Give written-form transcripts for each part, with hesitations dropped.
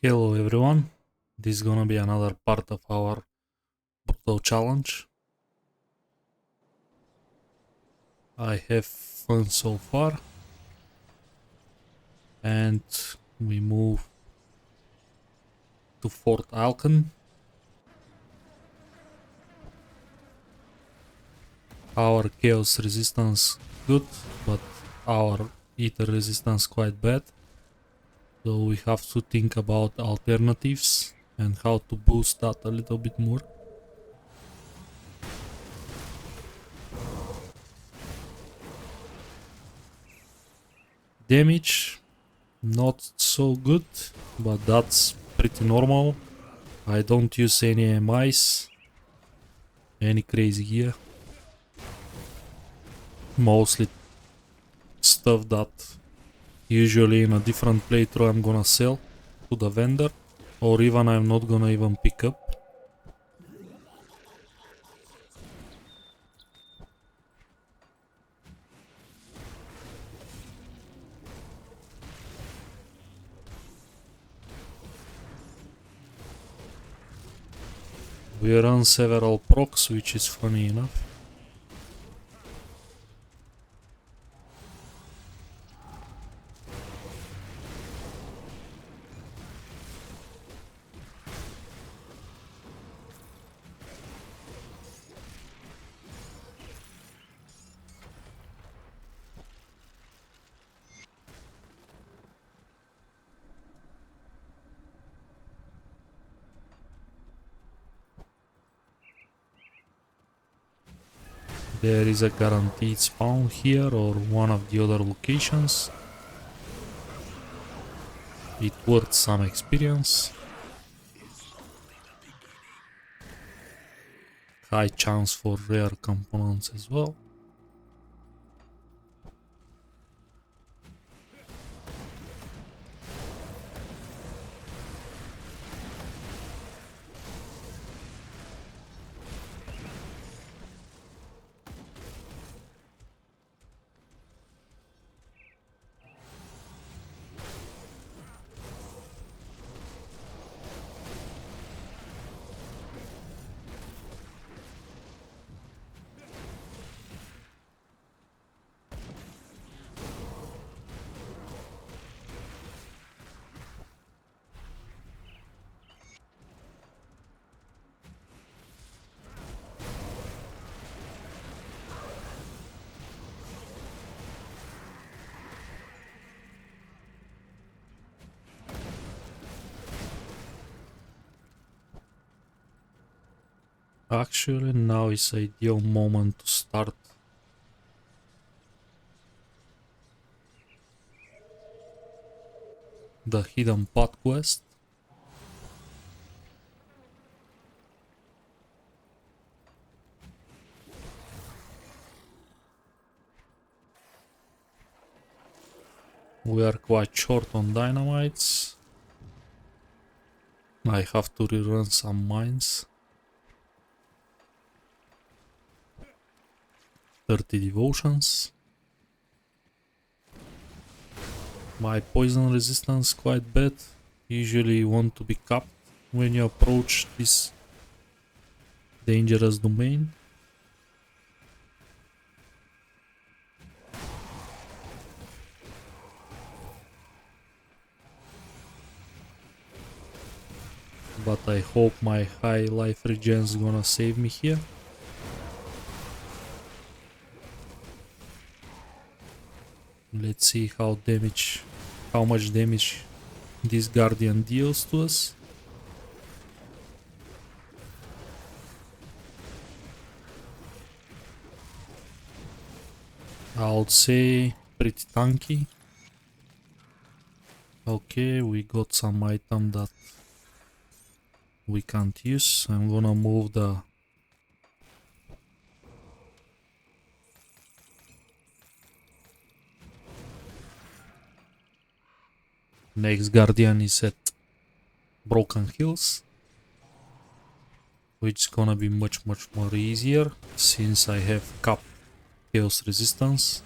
Hello everyone, this is gonna be another part of our Brutal challenge. I have fun so far and we move to Fort Alcon. Our chaos resistance good, but our ether resistance quite bad. So we have to think about alternatives and how to boost that a little bit more. Damage, not so good, but that's pretty normal. I don't use any MIs, any crazy gear. Mostly stuff that usually in a different playthrough I'm gonna sell to the vendor, or even I'm not gonna even pick up. We run several procs, which is funny enough. There is a guaranteed spawn here or one of the other locations. It worth some experience. High chance for rare components as well. Actually, now is ideal moment to start the hidden pot quest. We are quite short on dynamites. I have to rerun some mines. 30 devotions. My poison resistance quite bad. Usually you want to be capped when you approach this dangerous domain. But I hope my high life regen is gonna save me here. Let's see how much damage this guardian deals to us. I would say pretty tanky. Okay, we got some item that we can't use. I'm gonna move the next guardian is at Broken Hills, which is gonna be much more easier since I have cap chaos resistance.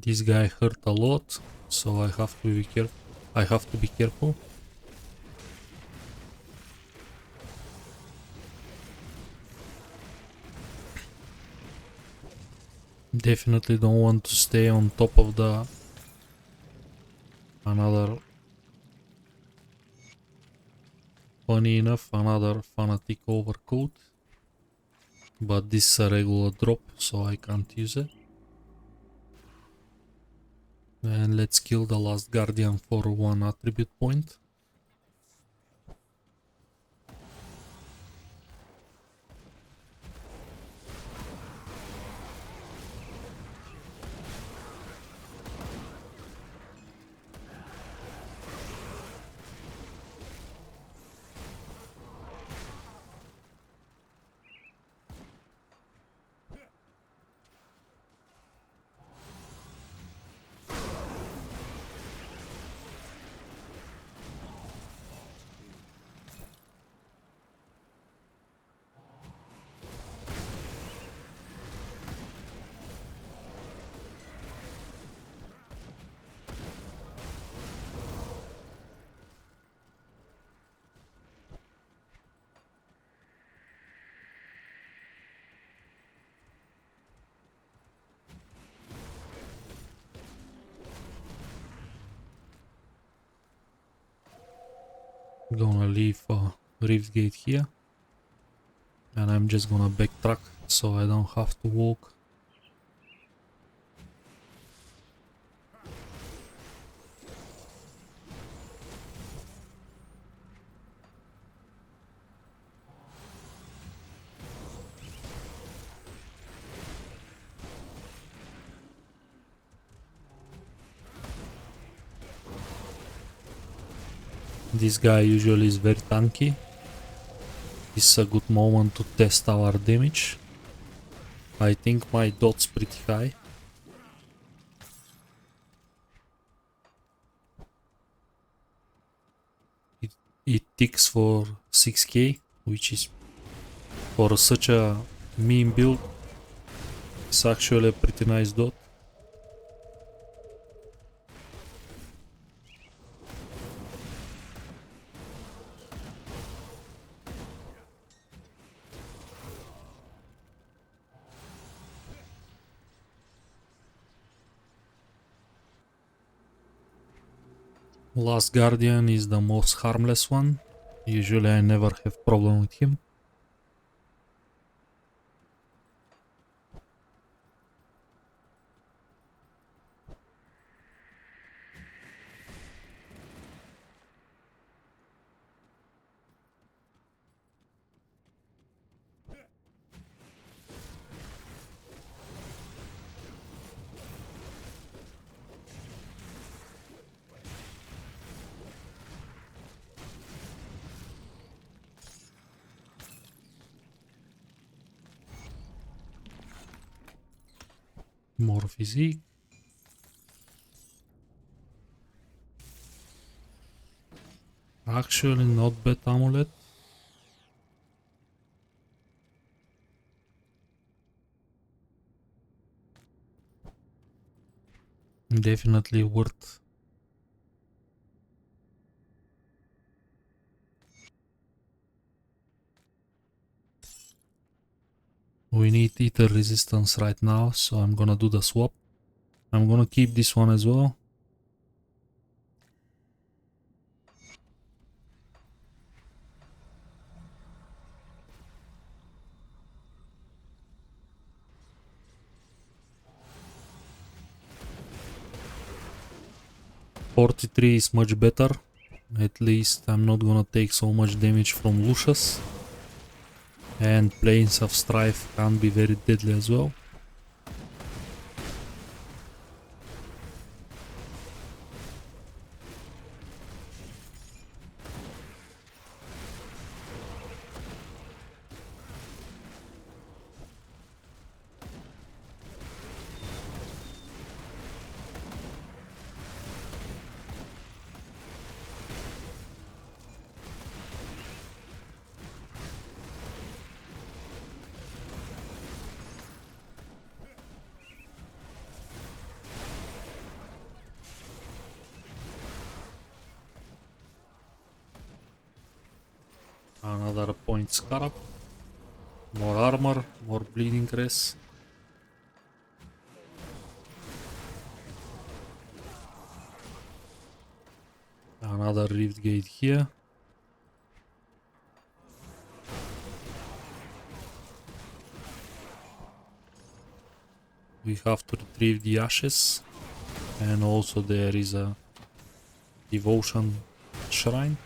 This guy hurt a lot, so I have to be careful. Definitely don't want to stay on top of the another funny enough another fanatic overcoat, but this is a regular drop, so I can't use it. And let's kill the last guardian for 1 attribute point. Gonna leave a rift gate here, and I'm just gonna backtrack so I don't have to walk. This guy usually is very tanky. This is a good moment to test our damage. I think my dot's pretty high. It ticks for 6k, which is for such a mean build, it's actually a pretty nice dot. Last Guardian is the most harmless one. Usually I never have problem with him. More physique. Actually not bad amulet. Definitely worth. We need ether resistance right now, so I'm gonna do the swap. I'm gonna keep this one as well. .43 is much better. At least I'm not gonna take so much damage from Lucius. And Plains of Strife can be very deadly as well. Another point scarab. More armor, more bleeding res. Another rift gate here. We have to retrieve the ashes. And also there is a devotion shrine.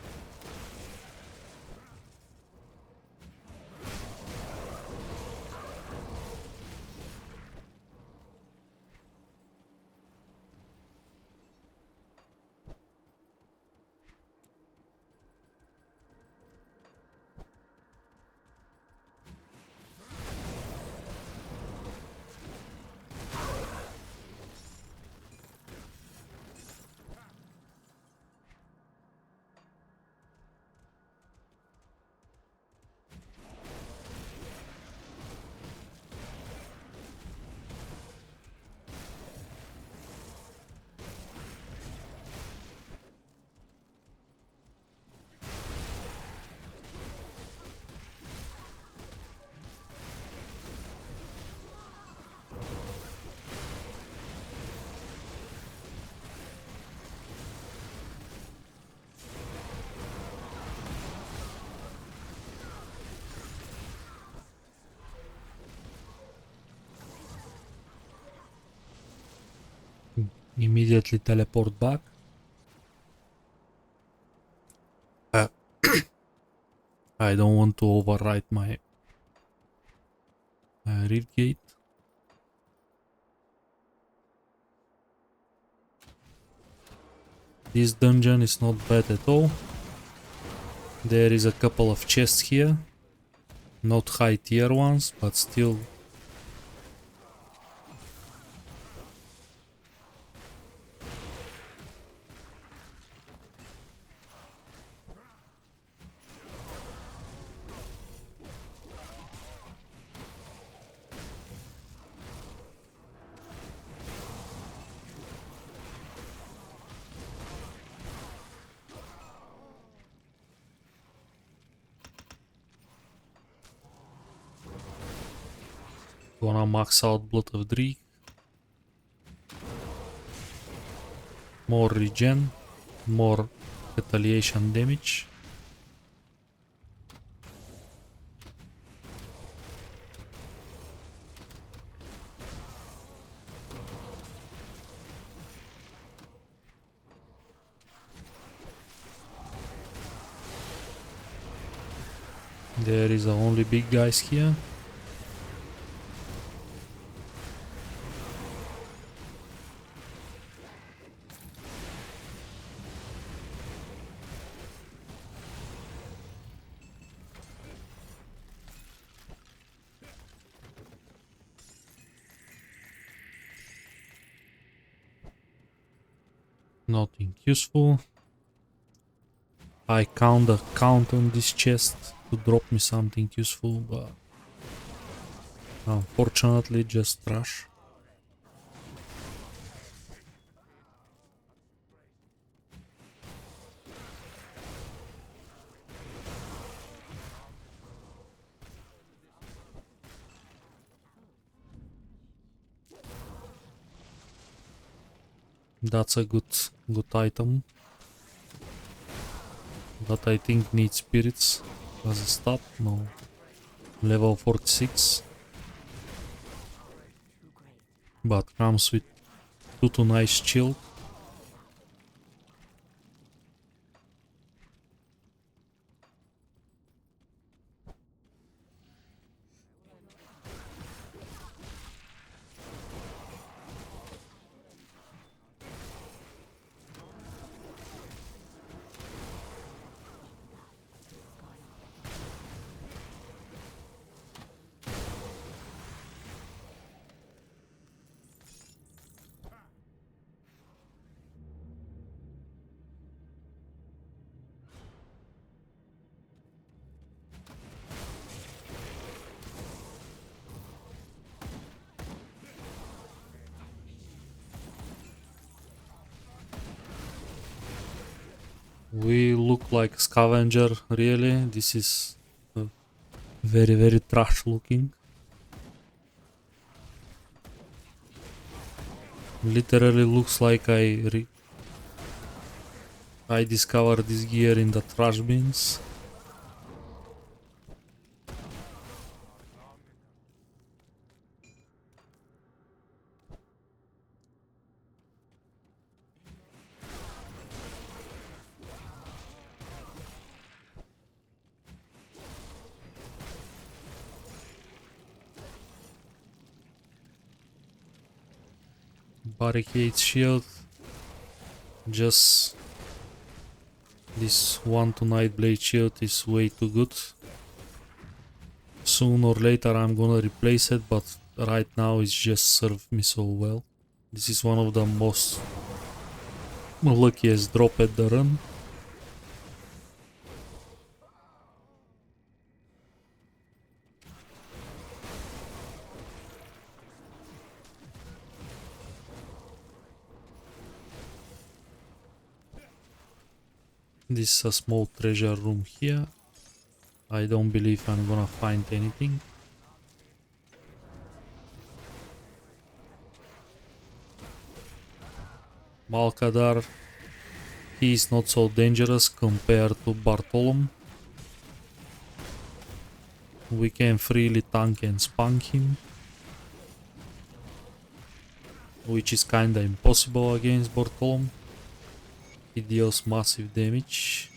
Immediately teleport back. I don't want to overwrite my rift gate. This dungeon is not bad at all. There is a couple of chests here. Not high tier ones, but still. Gonna max out Blood of Dree. More regen, more retaliation damage. There is only big guys here. Nothing useful. I count on this chest to drop me something useful, but unfortunately just trash. That's a good item. But I think needs spirits as a stat. No. Level 46. But comes with 2 nice shield. We look like Scavenger, really. This is very trash looking. Literally looks like I discovered this gear in the trash bins. Barricade shield. Just this 1 to Night Blade shield is way too good. Sooner or later I'm gonna replace it, but right now it's just served me so well. This is one of the most luckiest drop at the run. This is a small treasure room here. I don't believe I'm gonna find anything. Malkadar, he is not so dangerous compared to Bartolom. We can freely tank and spunk him, which is kinda impossible against Bartolom. He deals massive damage.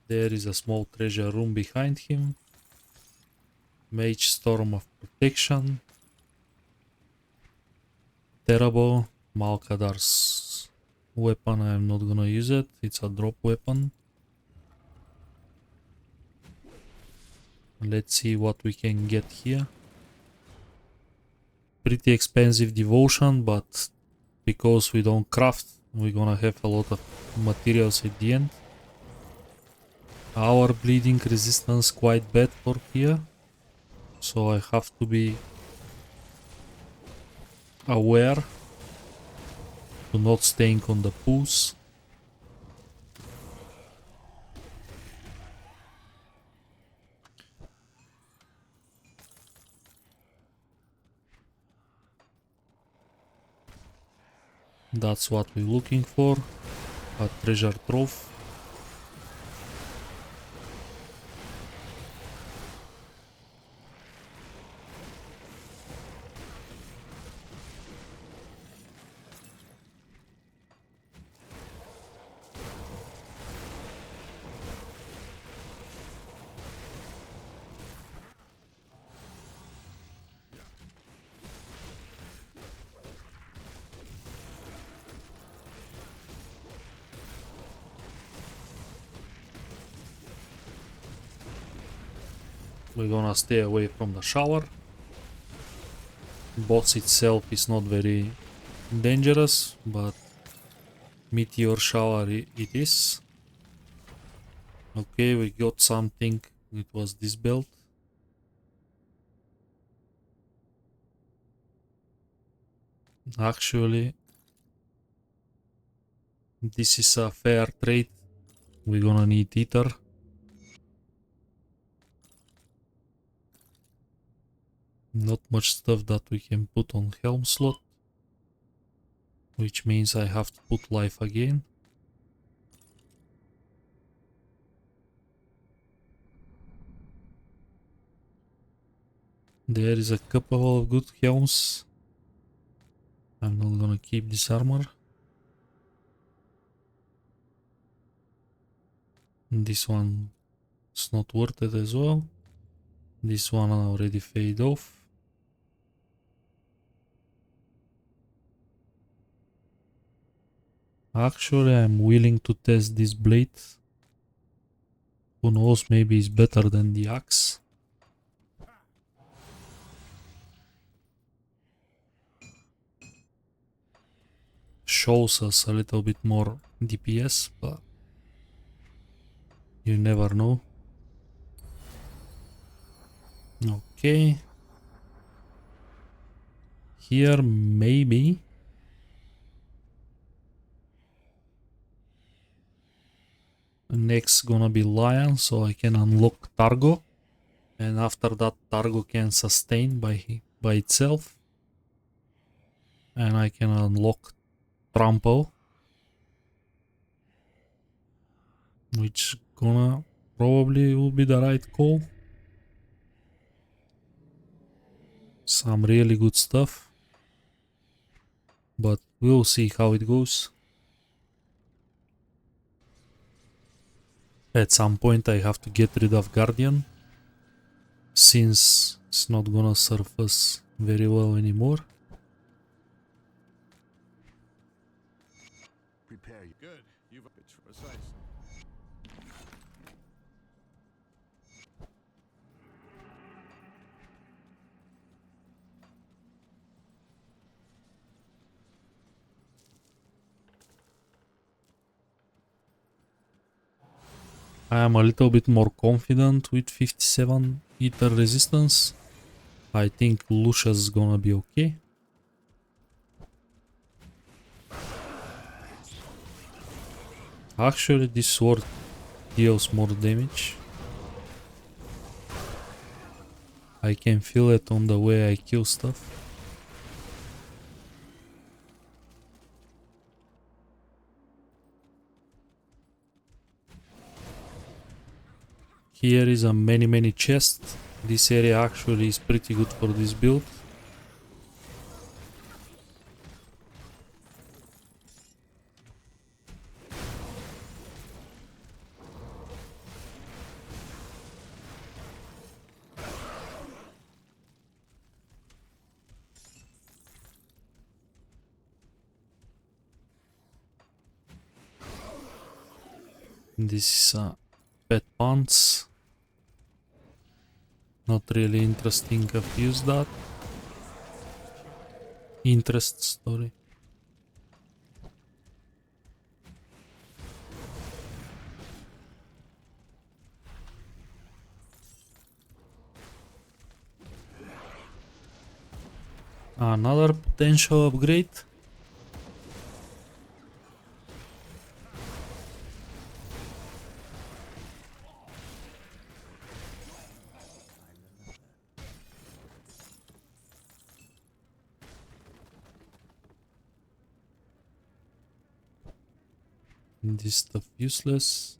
There is a small treasure room behind him. Mage Storm of Protection. Terrible. Malkadar's weapon, I'm not gonna use it. It's a drop weapon. Let's see what we can get here. Pretty expensive devotion, but because we don't craft, we're gonna have a lot of materials at the end. Our bleeding resistance quite bad for here, so I have to be aware to not staying on the pools. That's what we're looking for, a treasure trove. We're gonna stay away from the shower. Boss itself is not very dangerous, but meteor shower it is. Okay, we got something. It was this belt. Actually, this is a fair trade. We're gonna need ether. Not much stuff that we can put on helm slot, which means I have to put life again. There is a couple of good helms. I'm not gonna keep this armor. This one is not worth it as well. This one already fade off. Actually, I'm willing to test this blade. Who knows, maybe it's better than the axe. Shows us a little bit more DPS, but you never know. Okay. Here maybe Next gonna be lion, so I can unlock Targo. And after that, Targo can sustain by itself. And I can unlock Trample, which gonna probably will be the right call. Some really good stuff. But we'll see how it goes. At some point I have to get rid of Guardian, since it's not gonna serve us very well anymore. Prepare you. Good. You've a bit precise. I am a little bit more confident with 57 ether resistance. I think Lucius is gonna be okay. Actually, this sword deals more damage. I can feel it on the way I kill stuff. Here is a many chests. This area actually is pretty good for this build. This is a pet pants. Not really interesting. I've used that. Sorry. Another potential upgrade. This stuff useless.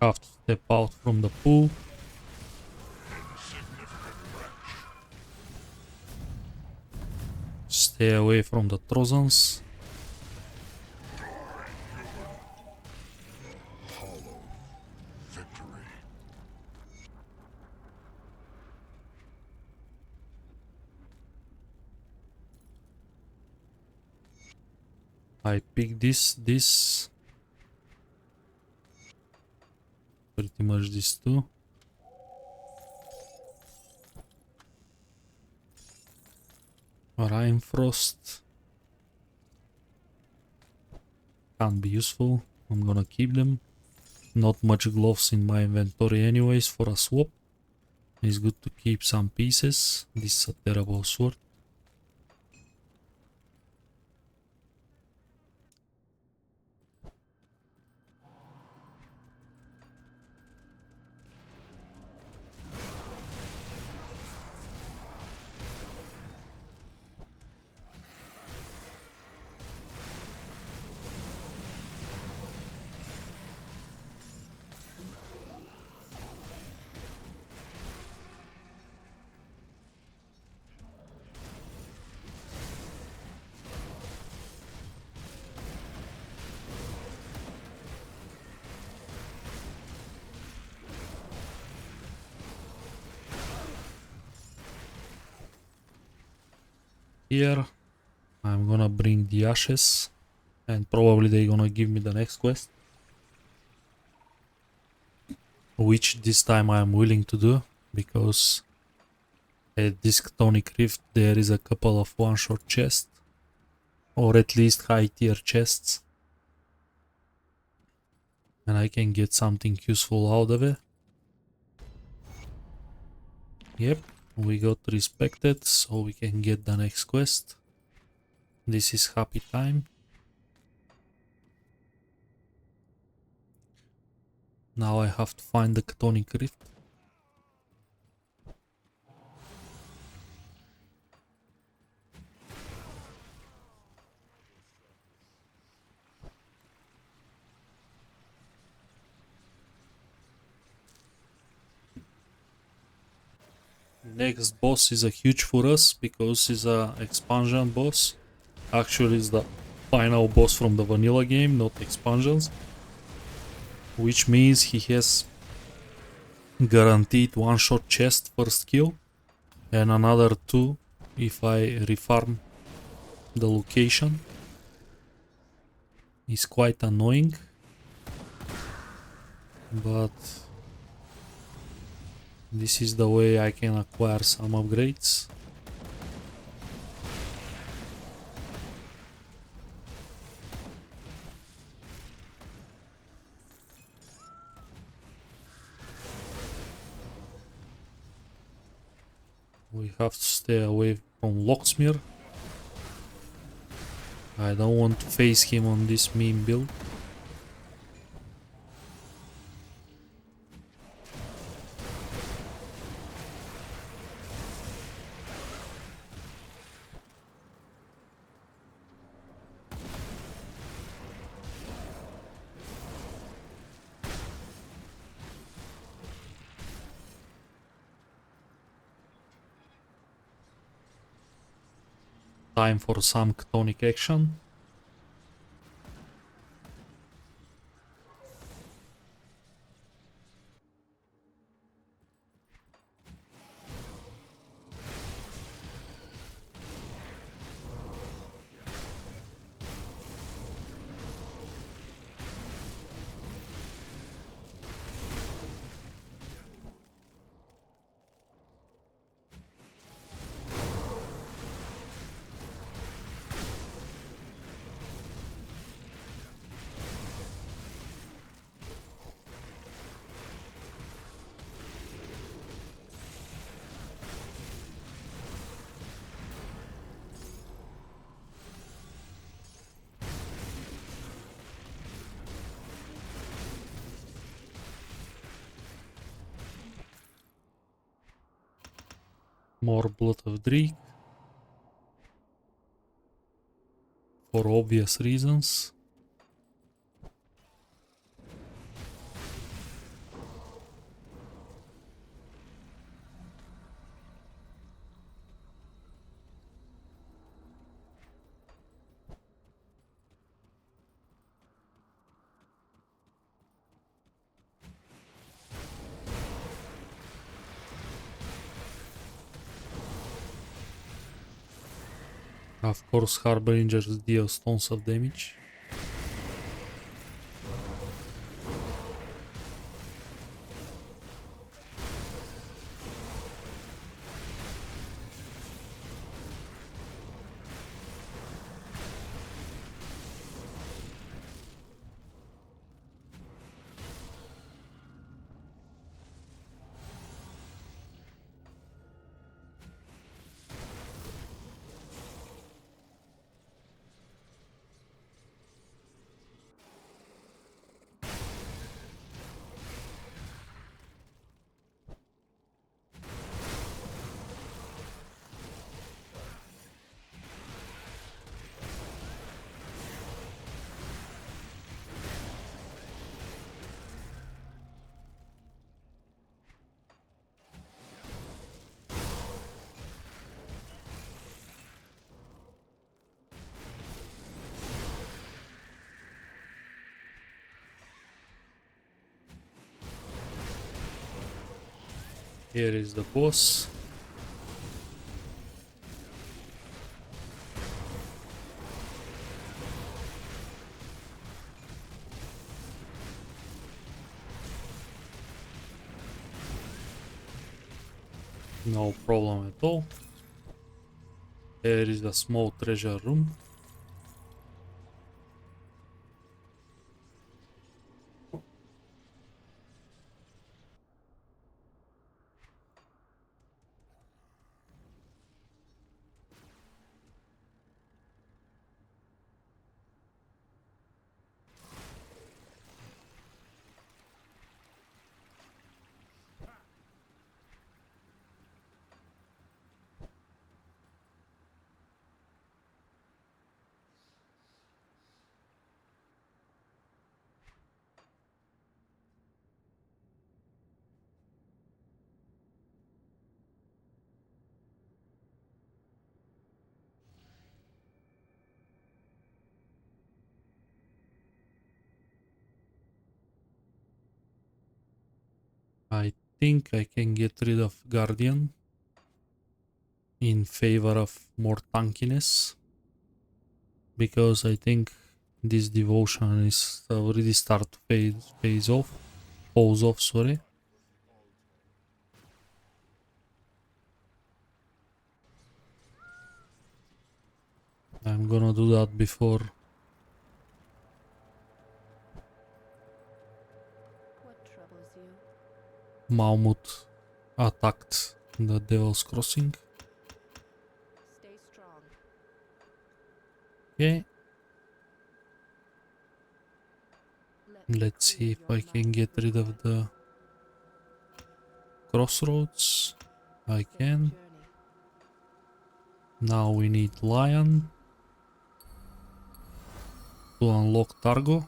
Have to step out from the pool. Stay away from the Trojans. I pick this. Pretty much this too. Rime Frost can't be useful. I'm gonna keep them. Not much gloves in my inventory anyways for a swap. It's good to keep some pieces. This is a terrible sword. Here I'm gonna bring the ashes and probably they're gonna give me the next quest, which this time I'm willing to do because at this Chthonic Rift there is a couple of one-shot chests, or at least high tier chests, and I can get something useful out of it. Yep, we got respected, so we can get the next quest. This is happy time. Now I have to find the Chthonic Rift. Next boss is a huge for us because it's a expansion boss. Actually, it's the final boss from the vanilla game, not expansions. Which means he has guaranteed one-shot chest first kill and another 2 if I refarm the location. It's quite annoying, but this is the way I can acquire some upgrades. We have to stay away from Locksmith. I don't want to face him on this meme build. Time for some Chthonic action. More Blood of Drake. For obvious reasons. Of course, Harbingers deals tons of damage. Here is the boss. No problem at all. Here is a small treasure room. I think I can get rid of Guardian in favor of more tankiness, because I think this devotion is already start to falls off, sorry. I'm gonna do that before What troubles you? Mammut attacked the Devil's Crossing. Stay strong. Okay, Let me let's clear see if your I can mind, get rid of Rovers. the crossroads. I Safe can. journey. Now we need Lion to unlock Targo.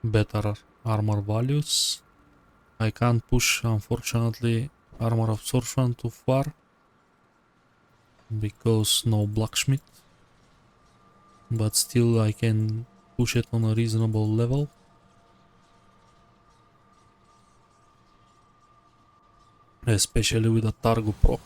Better armor values. I can't push, unfortunately, armor absorption too far because no blacksmith, but still I can push it on a reasonable level. Especially with a Targo proc.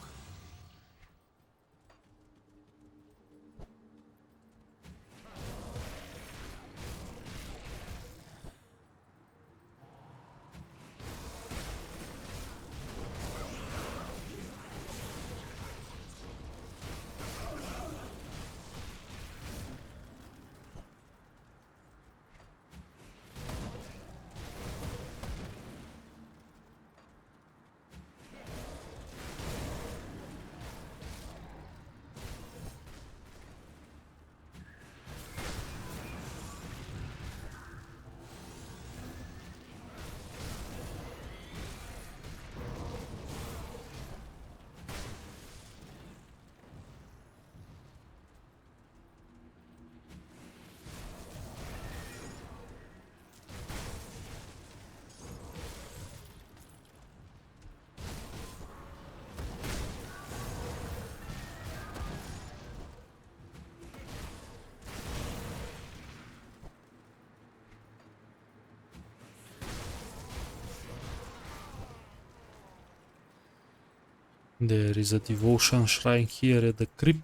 There is a devotion shrine here at the crypt,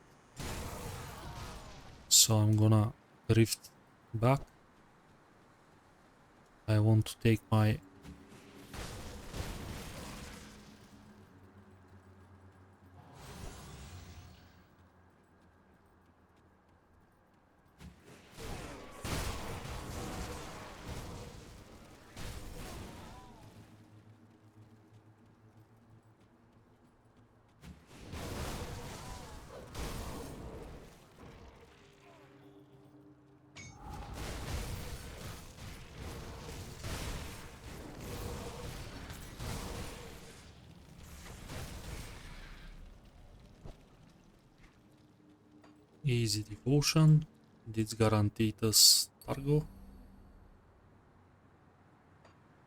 so I'm gonna drift back. I want to take my Easy devotion. This guaranteed us Targo.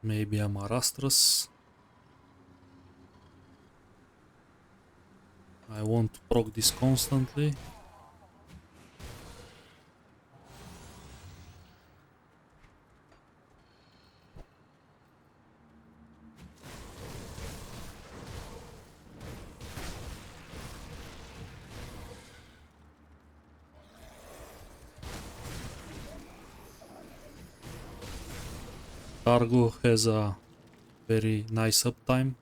Maybe a Marastras. I want to proc this constantly. Targo has a very nice uptime.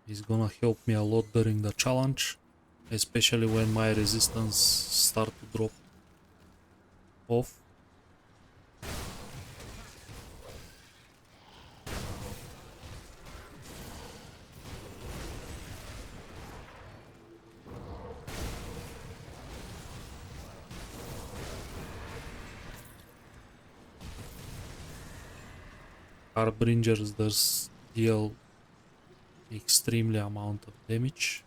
He's gonna help me a lot during the challenge, especially when my resistance start to drop off. Harbingers does deal extremely amount of damage.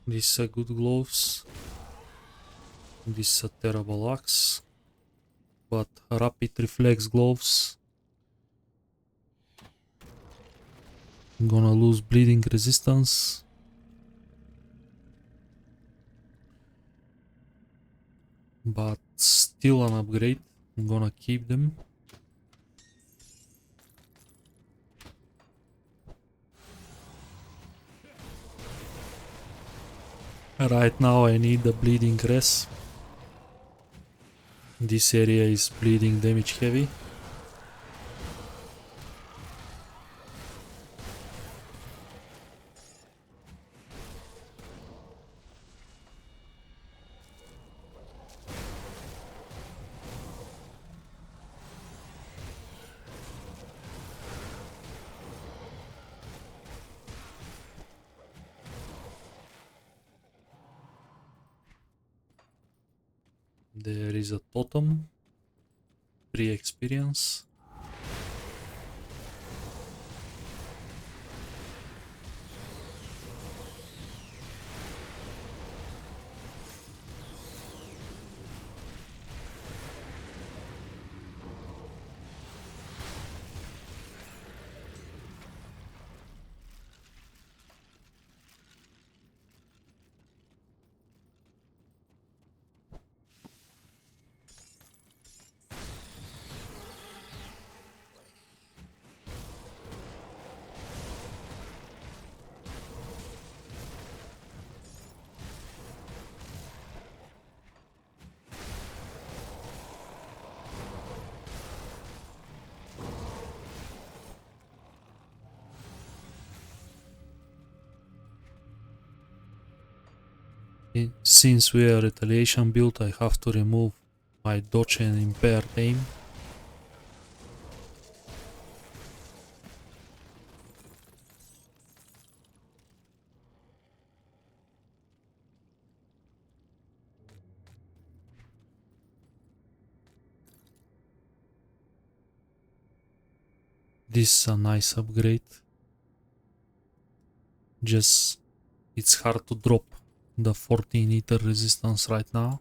These are good gloves. This is a terrible axe. But rapid reflex gloves. I'm gonna lose bleeding resistance. But still an upgrade. I'm gonna keep them. Right now I need the bleeding res. This area is bleeding damage heavy. There is a totem. Free experience. Since we are retaliation build, I have to remove my dodge and impaired aim. This is a nice upgrade. Just it's hard to drop the 14 ether resistance right now.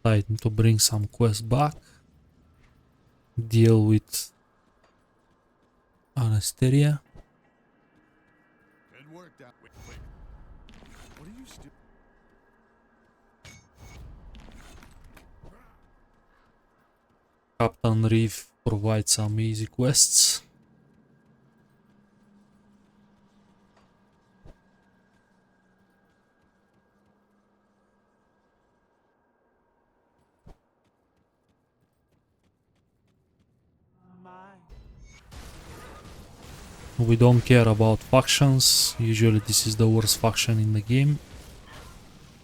Time to bring some quests back. Deal with Anasteria. Good work, Doc. Wait. What are you still? Captain Reef provides some easy quests. We don't care about factions. Usually this is the worst faction in the game.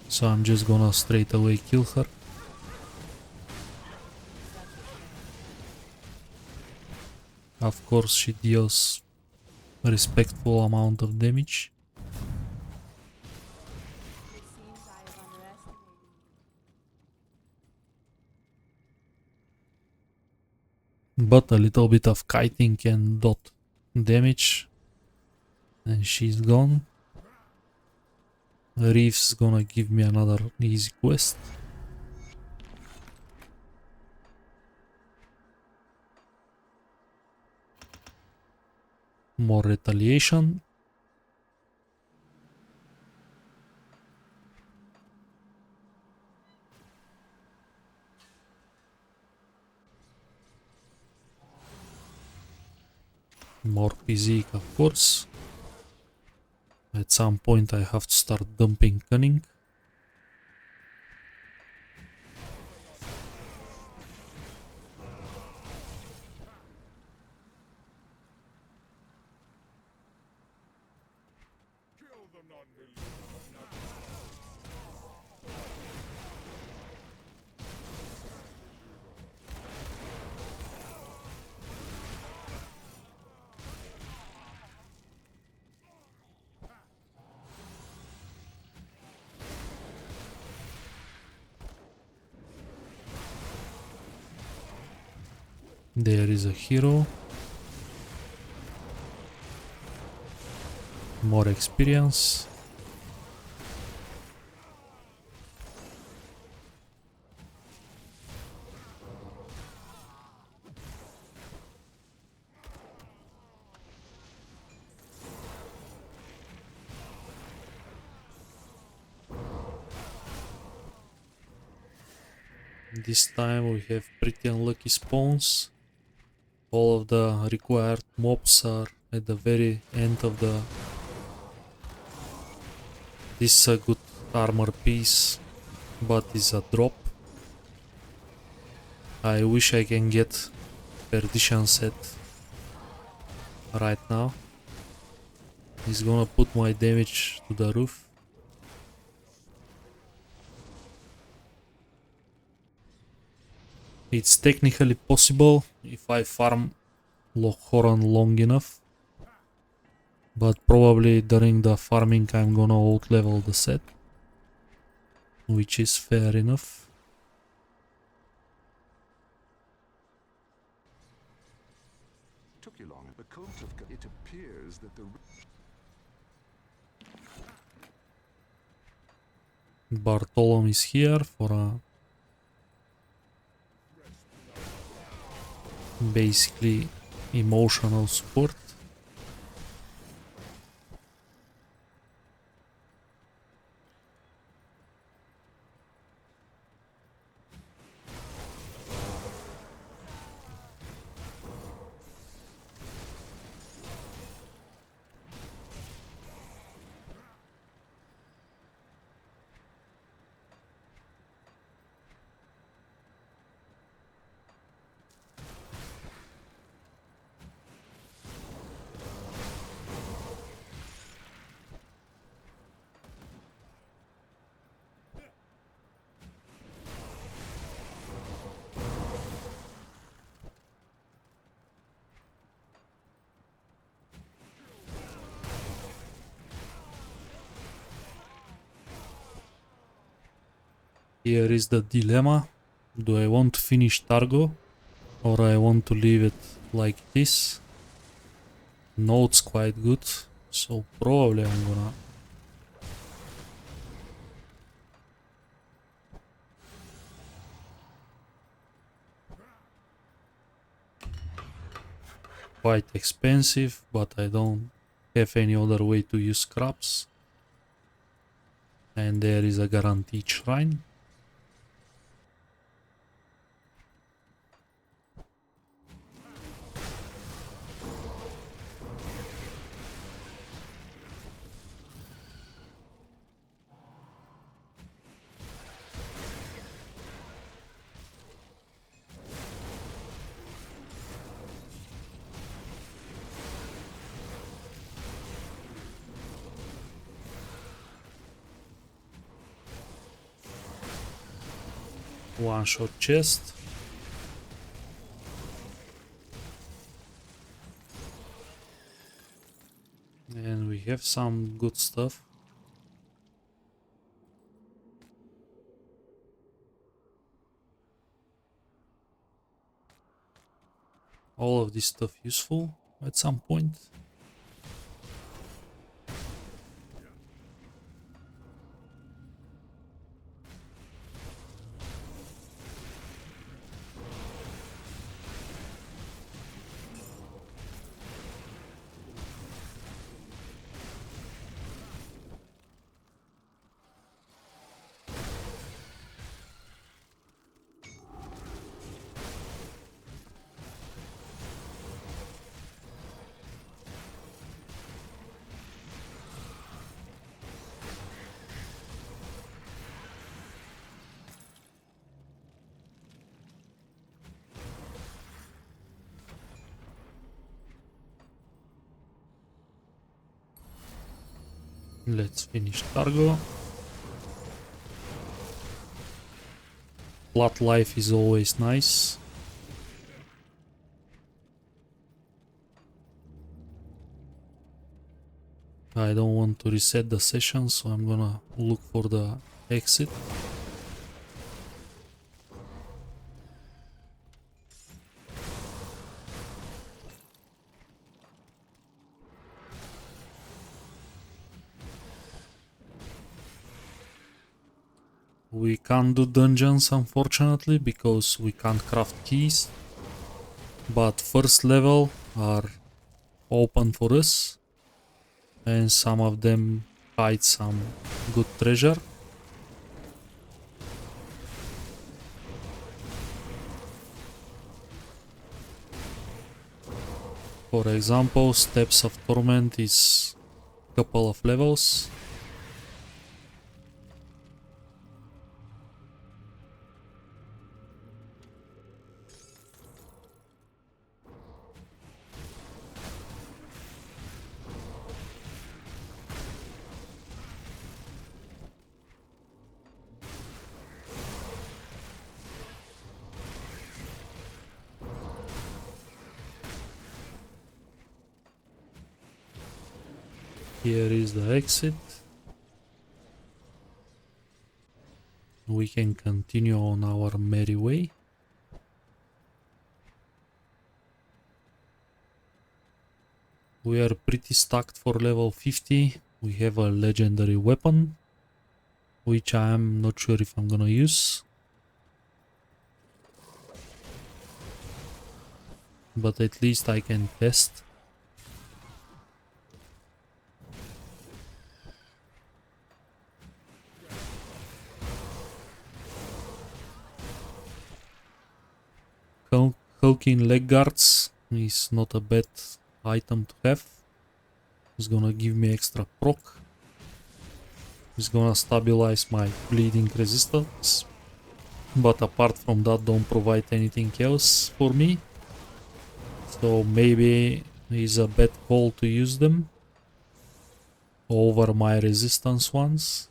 So I'm just gonna straight away kill her. Of course she deals a respectful amount of damage. It seems I have underestimated you. But a little bit of kiting can dot damage. And she's gone. Reef's gonna give me another easy quest. More retaliation. More physique, of course. At some point I have to start dumping cunning. There is a hero. More experience. This time we have pretty unlucky spawns. All of the required mobs are at the very end of the... This is a good armor piece, but it's a drop. I wish I can get Perdition set right now. It's gonna put my damage to the roof. It's technically possible if I farm Lochhoron long enough, but probably during the farming I'm gonna out-level the set, which is fair enough. Took you long. The cult of it appears that the Bartolom is here for a basically emotional support. Here is the dilemma. Do I want to finish Targo or I want to leave it like this? Note's quite good, so probably I'm gonna... quite expensive, but I don't have any other way to use scraps. And there is a guaranteed shrine. One shot chest. And we have some good stuff. All of this stuff useful at some point. Let's finish cargo. Flat life is always nice. I don't want to reset the session, so I'm gonna look for the exit. We can't do dungeons, unfortunately, because we can't craft keys. But first level are open for us, and some of them hide some good treasure. For example, Steps of Torment is a couple of levels. Here is the exit. We can continue on our merry way. We are pretty stacked for level 50. We have a legendary weapon, which I am not sure if I'm gonna use. But at least I can test. Hulking leg guards is not a bad item to have. It's gonna give me extra proc. It's gonna stabilize my bleeding resistance. But apart from that, don't provide anything else for me. So maybe it's a bad call to use them over my resistance ones.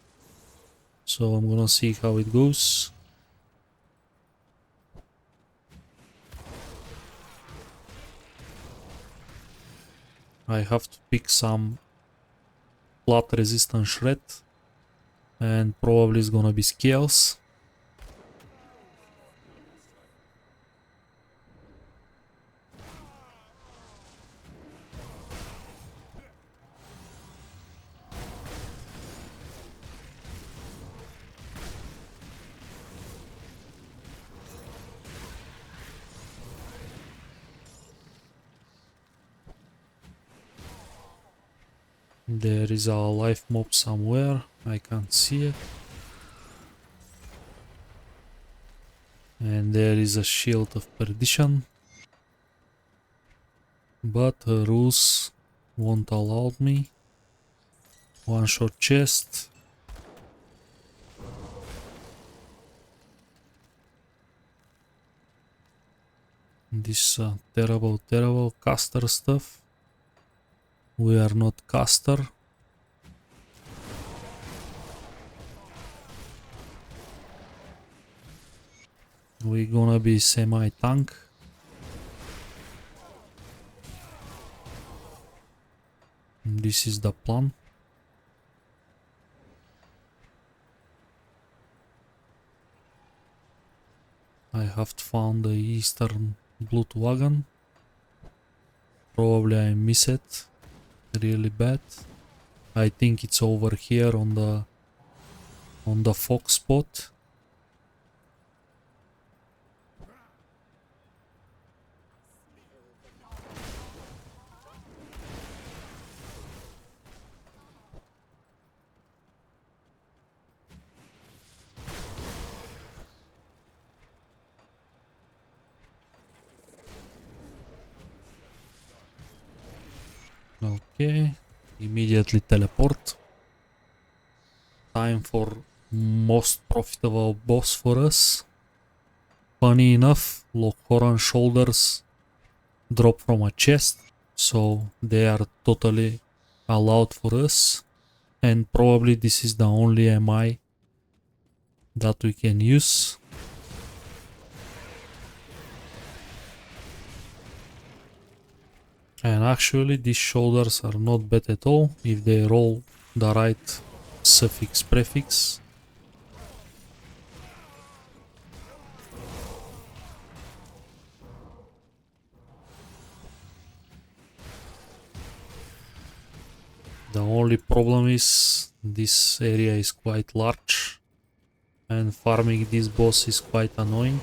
So I'm gonna see how it goes. I have to pick some flat resistance shred, and probably it's gonna be scales. There is a life mob somewhere, I can't see it. And there is a shield of perdition. But rules won't allow me. One shot chest. This terrible caster stuff. We are not caster. We gonna be semi-tank. This is the plan. I have found the Eastern Blood Wagon. Probably I miss it really bad. I think it's over here on the fox spot. Okay, immediately teleport. Time for most profitable boss for us. Funny enough, Lochhoran shoulders drop from a chest, so they are totally allowed for us. And probably this is the only MI that we can use. And actually these shoulders are not bad at all if they roll the right suffix prefix. The only problem is this area is quite large and farming this boss is quite annoying.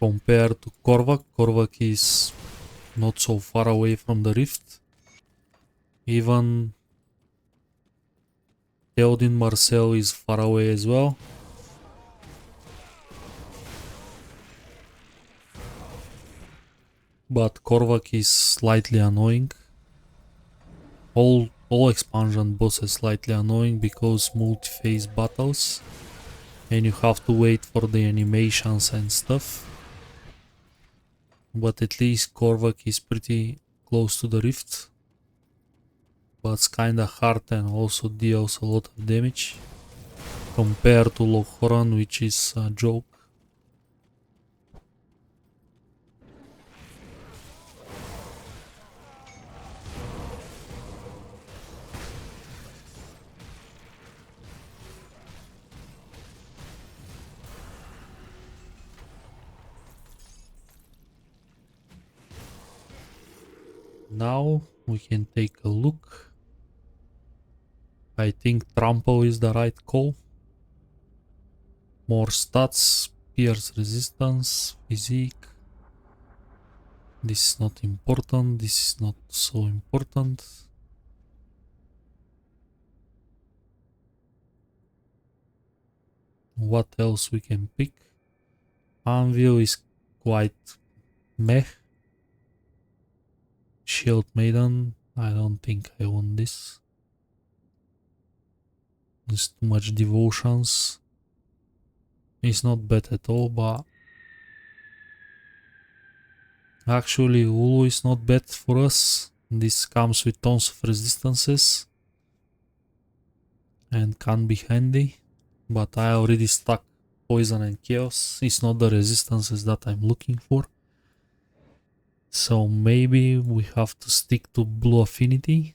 Compared to Korvac, Korvac is not so far away from the rift. Even Theodin Marcel is far away as well. But Korvac is slightly annoying. All expansion bosses slightly annoying because multi-phase battles and you have to wait for the animations and stuff. But at least Korvac is pretty close to the rift. But it's kinda hard and also deals a lot of damage compared to Lochhoran, which is a joke. Now we can take a look. I think trample is the right call. More stats, pierce resistance, physique. This is not important, this is not so important. What else we can pick? Anvil is quite meh. Shield Maiden, I don't think I want this. There's too much devotions. It's not bad at all, but actually Ulu is not bad for us. This comes with tons of resistances and can be handy, but I already stuck poison and chaos. It's not the resistances that I'm looking for. So maybe we have to stick to blue affinity.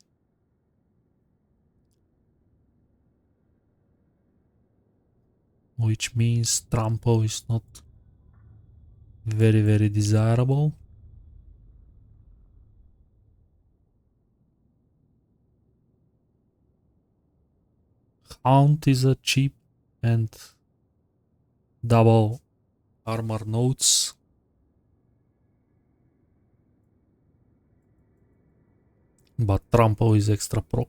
Which means trample is not very desirable. Hound is a cheap and double armor nodes. But trample is extra proc.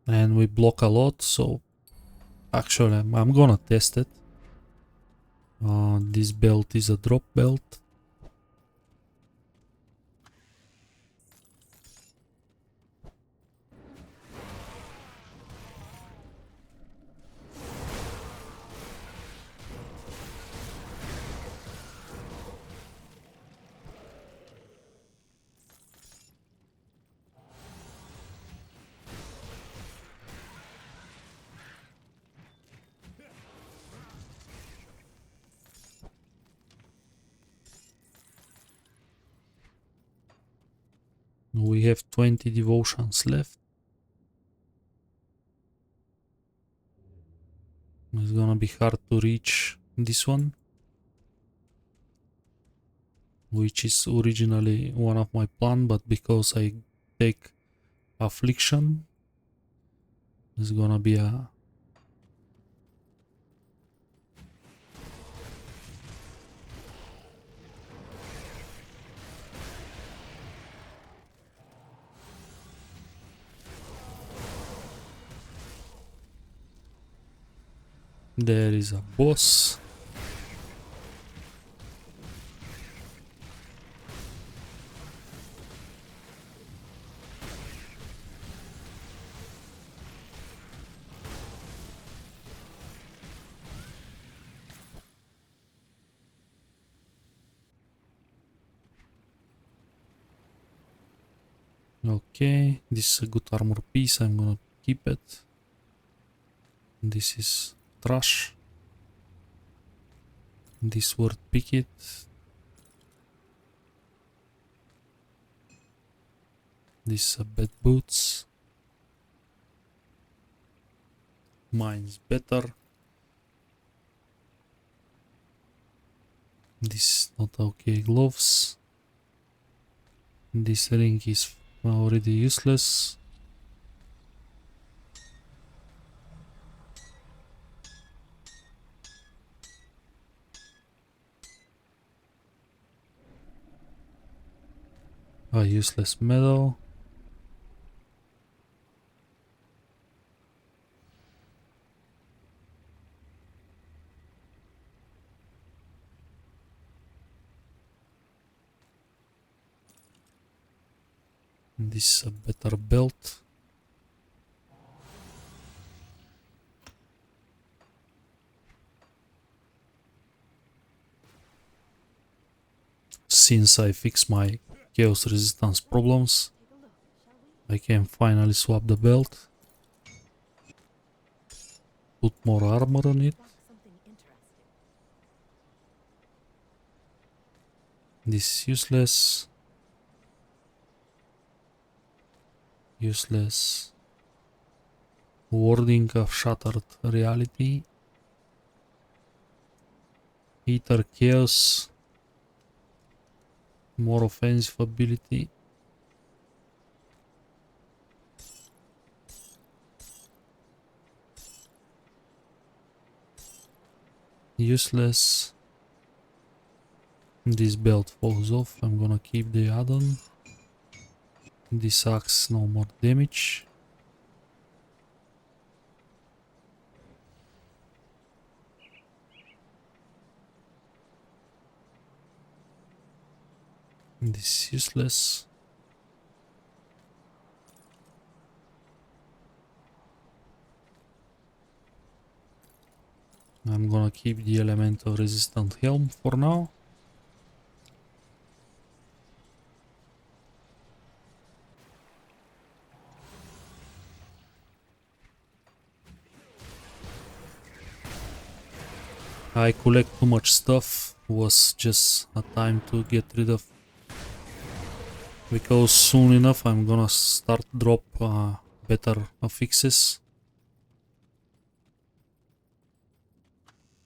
And we block a lot, so actually I'm gonna test it. This belt is a drop belt. We have 20 devotions left. It's gonna be hard to reach this one, which is originally one of my plan, but because I take affliction, it's gonna be a there is a boss. Okay, this is a good armor piece, I'm gonna keep it. This is trash. This word pick it. This is a bad boots. Mine's better. This is not okay gloves. This ring is already useless. A useless medal. This is a better belt. Since I fixed my chaos resistance problems, I can finally swap the belt. Put more armor on it. This is useless. Useless. Wording of Shattered Reality. Ether Chaos. More offensive ability. Useless. This belt falls off. I'm gonna keep the add-on. This axe, no more damage. This is useless. I'm gonna keep the element of resistant helm for now. I collect too much stuff, was just a time to get rid of, because soon enough I'm gonna start drop better fixes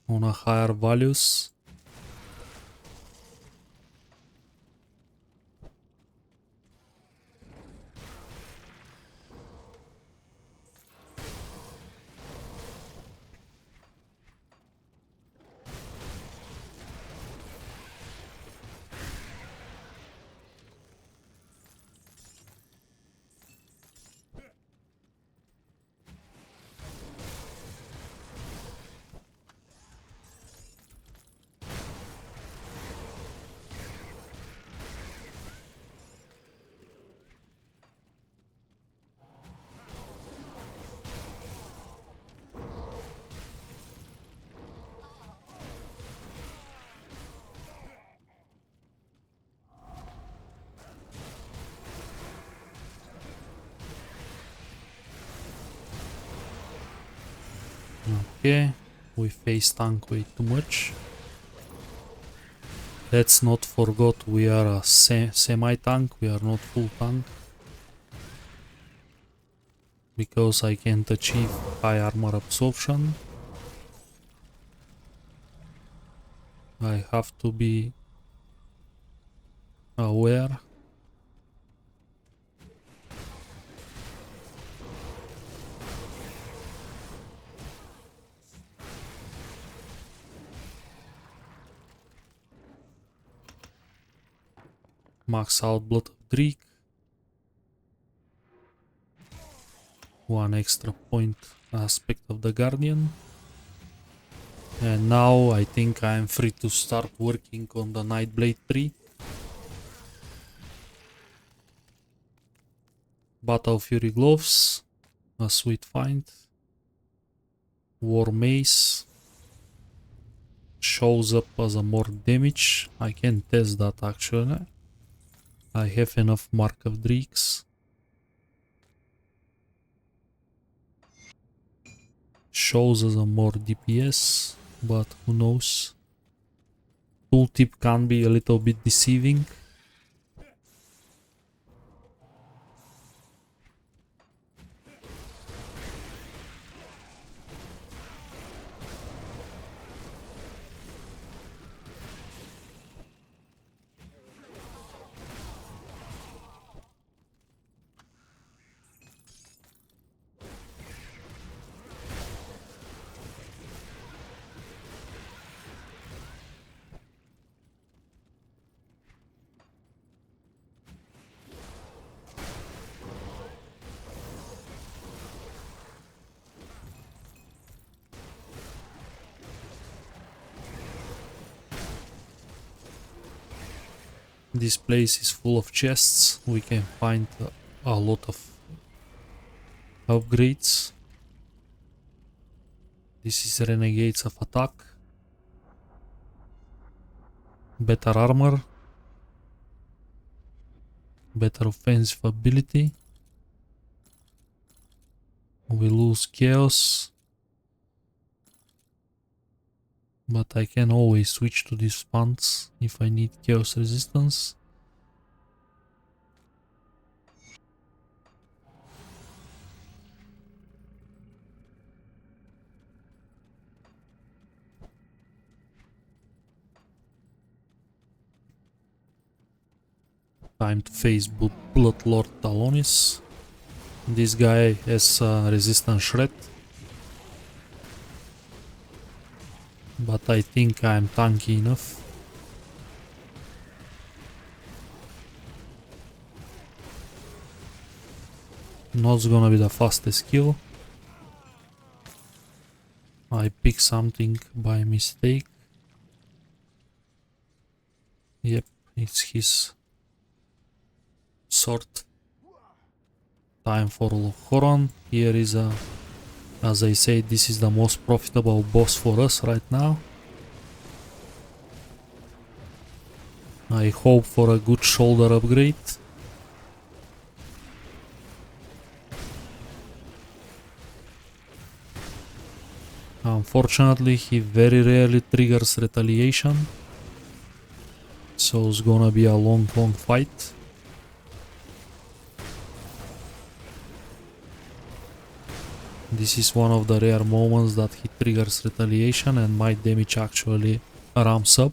on a higher values. Okay, we face tank way too much. Let's not forget we are a semi-tank, we are not full tank. Because I can't achieve high armor absorption. I have to be aware. Max out Blood of Drake. One extra point aspect of the Guardian. And now I think I am free to start working on the Nightblade tree. Battle Fury Gloves, a sweet find. War Mace shows up as a more damage. I can test that actually. I have enough Mark of Drakes. Shows as a more DPS, but who knows. Tooltip can be a little bit deceiving. This place is full of chests. We can find a lot of upgrades. This is Renegades of Attack. Better armor. Better offensive ability. We lose Chaos. But I can always switch to these funds if I need Chaos resistance. Time to face Bloodlord Talonis. This guy has resistance shred. But I think I'm tanky enough. Not gonna be the fastest kill. I picked something by mistake. Yep, it's his sword. Time for Horon. Here is a, as I say, this is the most profitable boss for us right now. I hope for a good shoulder upgrade. Unfortunately, he very rarely triggers retaliation. So it's gonna be a long fight. This is one of the rare moments that he triggers retaliation and my damage actually ramps up.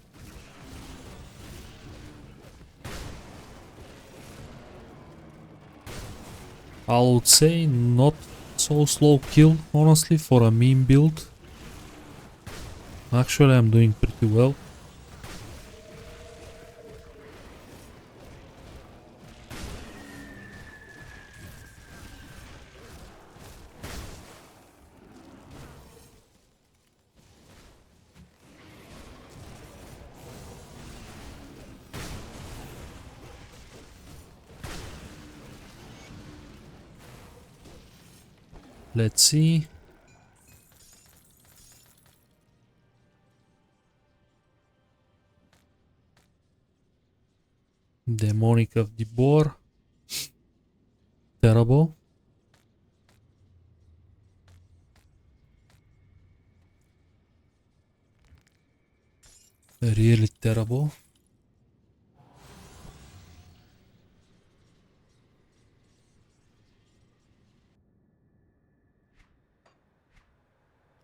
I would say not so slow kill, honestly, for a meme build. Actually, I'm doing pretty well. Let's see. Demonic of the Boar. Terrible. Really terrible.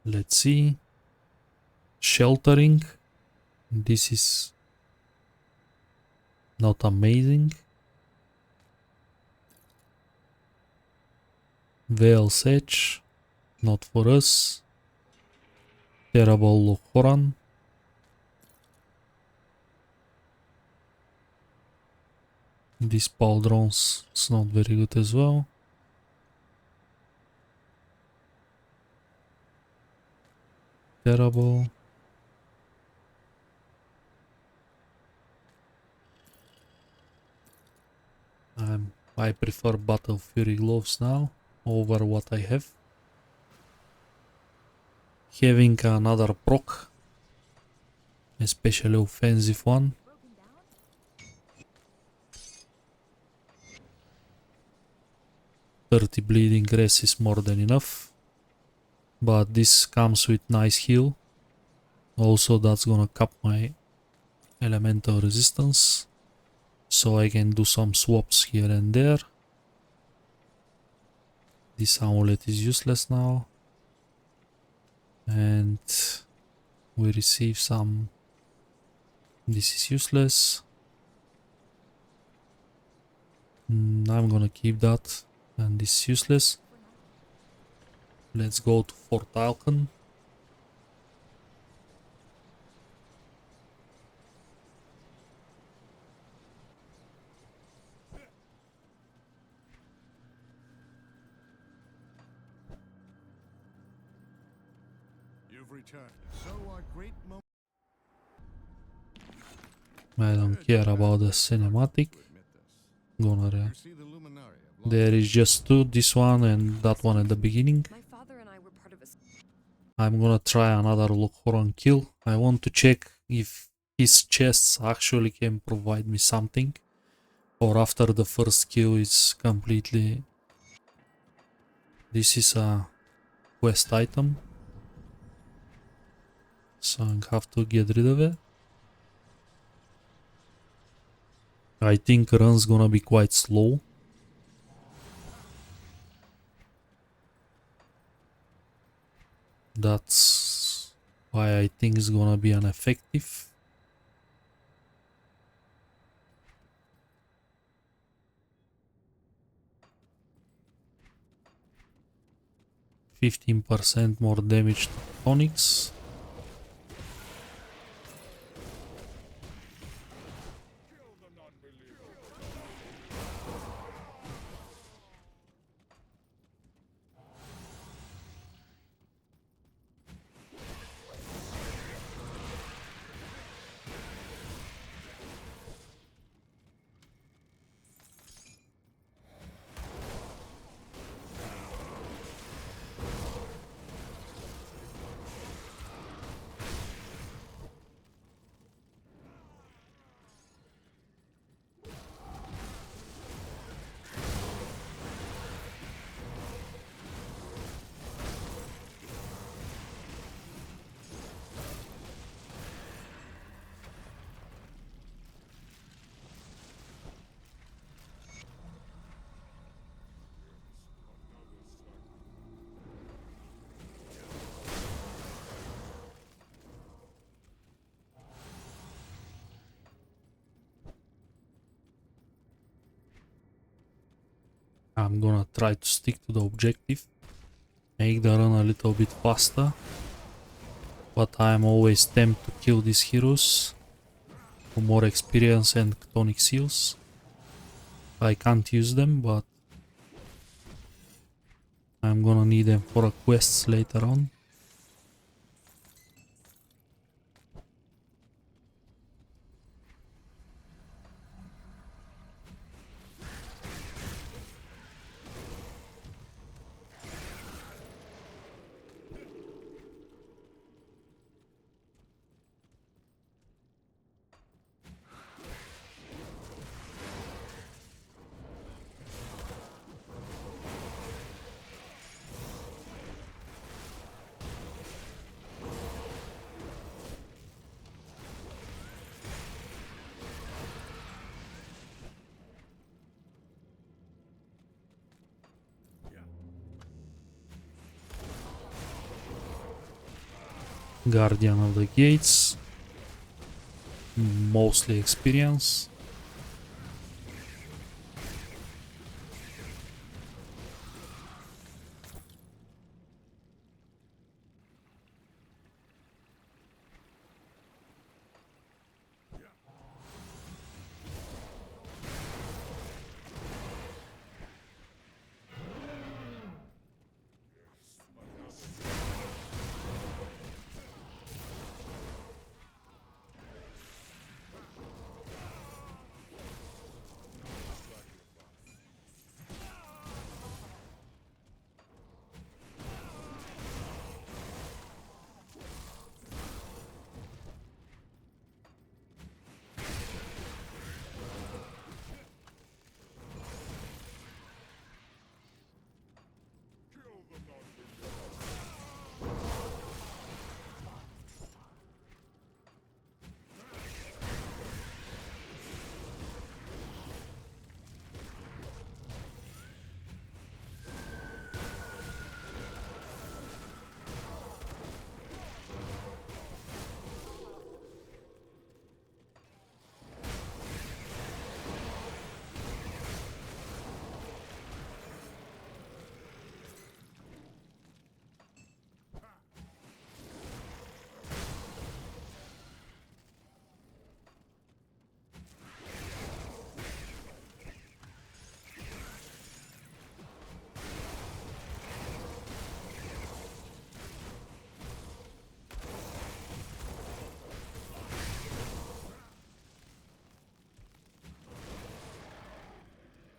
Let's see. Sheltering. This is not amazing. Veil's Edge. Not for us. Terrible Lochoran. These pauldrons is not very good as well. Terrible. I prefer Battle Fury gloves now over what I have. Having another proc, especially offensive one. 30 bleeding res is more than enough. But this comes with nice heal. Also that's gonna cap my elemental resistance. So I can do some swaps here and there. This amulet is useless now. And we receive some... This is useless. I'm gonna keep that. And this is useless. Let's go to Fort Alcon. You've returned. So our great moment. I don't care about the cinematic. Gonorrhea. You see the luminary of There is just two, this one and that one at the beginning. My father and I were part of a I'm gonna try another Lochoran kill. I want to check if his chests actually can provide me something. Or after the first kill is completely... This is a quest item. So I have to get rid of it. I think run's gonna be quite slow. That's why I think it's gonna be ineffective. %15% more damage to tonics. I'm gonna try to stick to the objective, make the run a little bit faster, but I'm always tempted to kill these heroes for more experience and tonic seals. I can't use them, but I'm gonna need them for a quests later on. Guardian of the Gates. Mostly experience.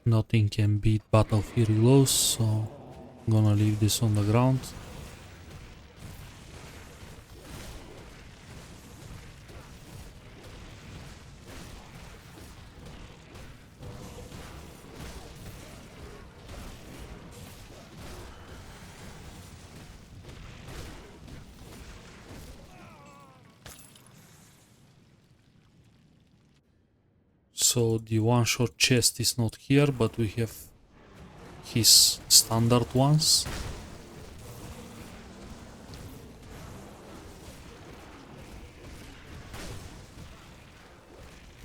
Nothing can beat Battle Fury Lows, so I'm gonna leave this on the ground. So the one-shot chest is not here, but we have his standard ones.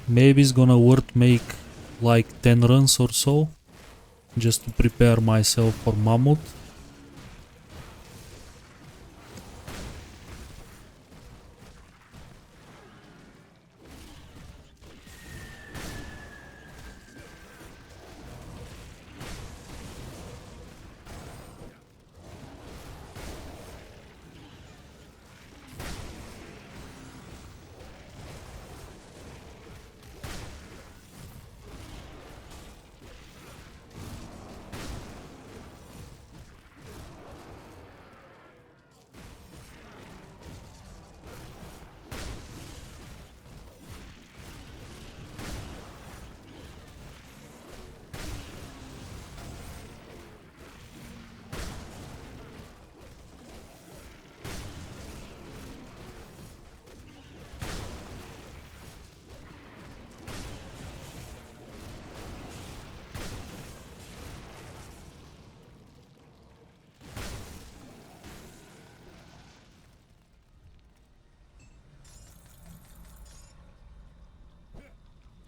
Maybe it's gonna worth make like 10 runs or so, just to prepare myself for Mammoth.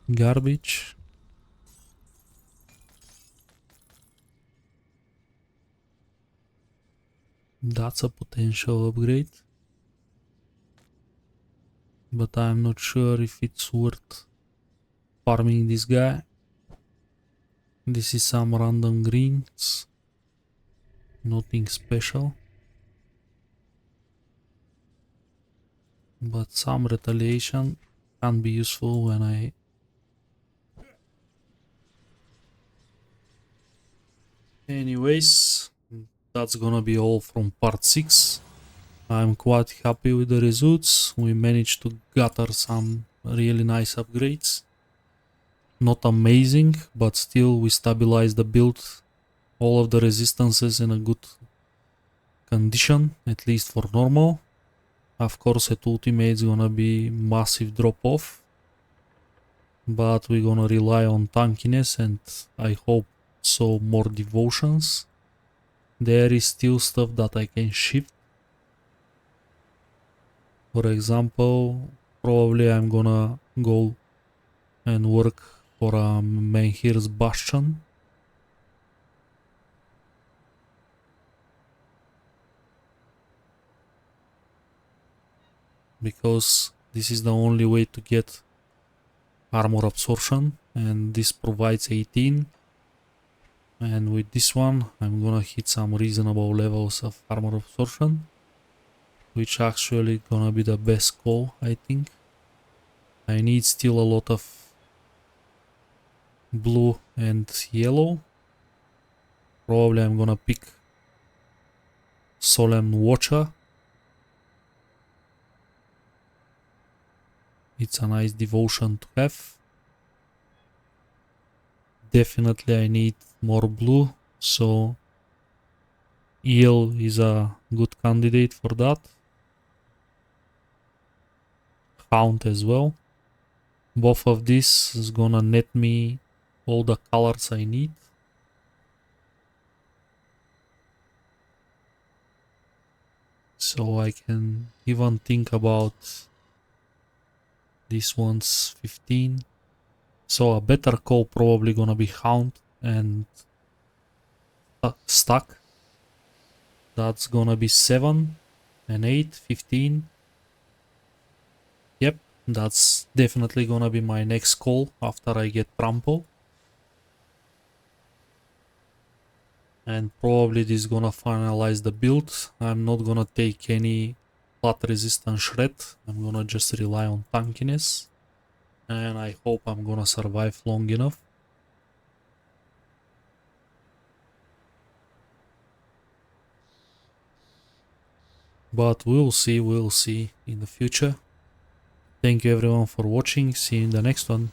Garbage. That's a potential upgrade, but I'm not sure if it's worth farming this guy. This is some random greens, nothing special, but some retaliation can be useful when I... Anyways, that's gonna be all from part 6. I'm quite happy with the results. We managed to gather some really nice upgrades. Not amazing, but still we stabilized the build. All of the resistances in a good condition, at least for normal. Of course at ultimate it's gonna be massive drop off, but we're gonna rely on tankiness and I hope so more devotions. There is still stuff that I can shift. For example, probably I'm gonna go and work for a Menhir's Bastion. Because this is the only way to get armor absorption, and this provides 18. And with this one, I'm gonna hit some reasonable levels of armor absorption, which actually gonna be the best call, I think. I need still a lot of blue and yellow. Probably I'm gonna pick Solemn Watcher. It's a nice devotion to have. Definitely I need more blue, so Eel is a good candidate for that. Hound as well. Both of these is gonna net me all the colors I need. So I can even think about this one's 15. So a better call probably gonna be Hound and Stack. That's gonna be 7 and 8, 15. Yep, that's definitely gonna be my next call after I get Trample. And probably this is gonna finalize the build. I'm not gonna take any flat resistance shred. I'm gonna just rely on tankiness. And I hope I'm gonna survive long enough. But we'll see in the future. Thank you everyone for watching. See you in the next one.